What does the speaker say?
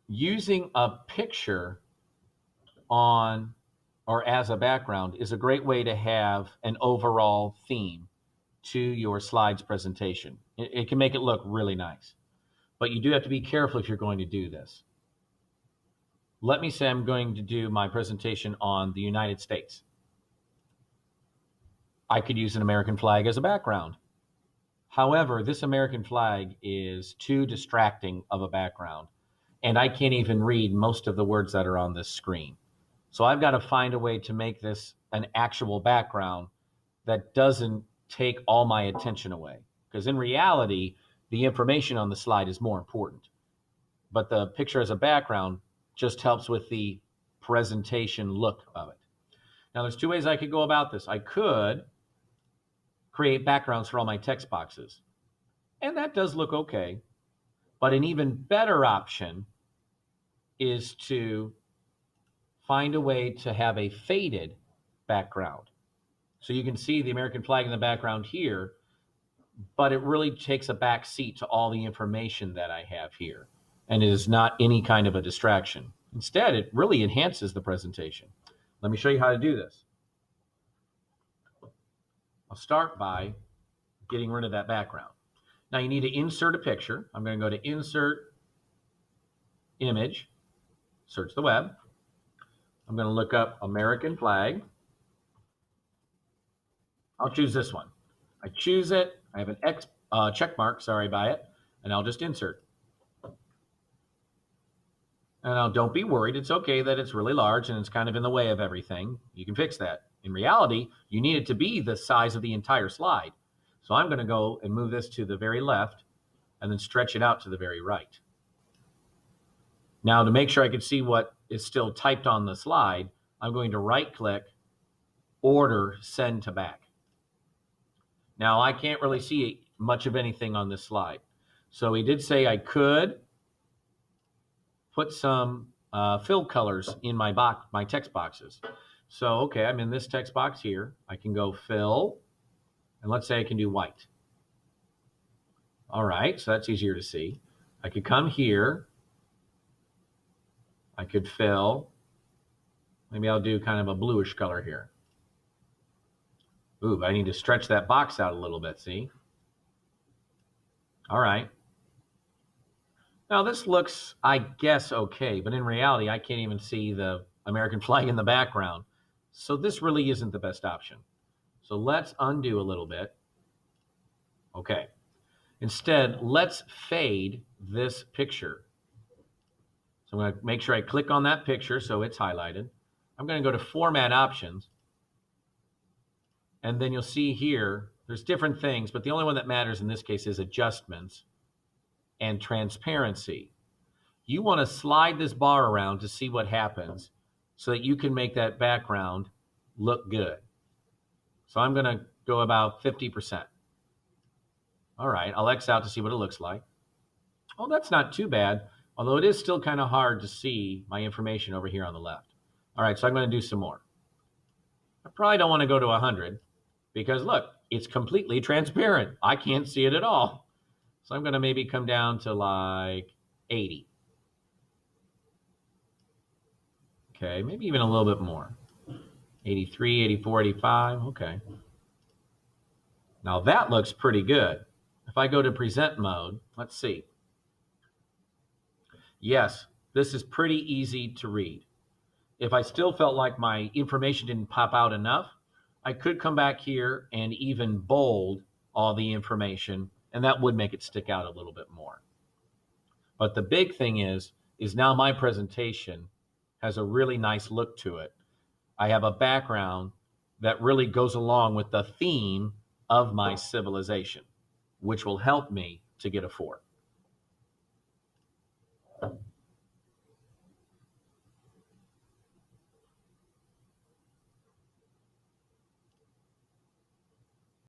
using a picture on or as a background is a great way to have an overall theme to your slides presentation. It can make it look really nice, but you do have to be careful if you're going to do this. Let me say I'm going to do my presentation on the United States. I could use an American flag as a background. However, this American flag is too distracting of a background, and I can't even read most of the words that are on this screen. So I've got to find a way to make this an actual background that doesn't take all my attention away. Because in reality, the information on the slide is more important. But the picture as a background just helps with the presentation look of it. Now, there's two ways I could go about this. I could create backgrounds for all my text boxes, and that does look okay. But an even better option is to find a way to have a faded background. So you can see the American flag in the background here, but it really takes a back seat to all the information that I have here. And it is not any kind of a distraction. Instead, it really enhances the presentation. Let me show you how to do this. I'll start by getting rid of that background. Now you need to insert a picture. I'm going to go to Insert, Image, search the web. I'm going to look up American flag. I'll choose this one. I choose it. I have an X check mark, by it, and I'll just insert. And now don't be worried. It's okay that it's really large and it's kind of in the way of everything. You can fix that. In reality, you need it to be the size of the entire slide. So I'm going to go and move this to the very left and then stretch it out to the very right. Now, to make sure I can see what is still typed on the slide, I'm going to right-click, Order Send to Back. Now, I can't really see much of anything on this slide. So he did say I could put some fill colors in my text boxes. So, okay, I'm in this text box here. I can go fill, and let's say I can do white. All right, so that's easier to see. I could come here. I could fill. Maybe I'll do kind of a bluish color here. Ooh, I need to stretch that box out a little bit, see? All right. Now this looks, I guess, okay, but in reality, I can't even see the American flag in the background. So this really isn't the best option. So let's undo a little bit. Okay. Instead, let's fade this picture. So I'm going to make sure I click on that picture so it's highlighted. I'm going to go to Format Options. And then you'll see here, there's different things, but the only one that matters in this case is Adjustments and Transparency. You want to slide this bar around to see what happens so that you can make that background look good. So I'm going to go about 50%. All right, I'll X out to see what it looks like. Oh, that's not too bad, although it is still kind of hard to see my information over here on the left. All right, so I'm going to do some more. I probably don't want to go to 100 because look, it's completely transparent. I can't see it at all. So I'm going to maybe come down to like 80. Okay, maybe even a little bit more. 83, 84, 85, okay. Now that looks pretty good. If I go to present mode, let's see. Yes, this is pretty easy to read. If I still felt like my information didn't pop out enough, I could come back here and even bold all the information, and that would make it stick out a little bit more. But the big thing is now my presentation has a really nice look to it. I have a background that really goes along with the theme of my civilization, which will help me to get a 4.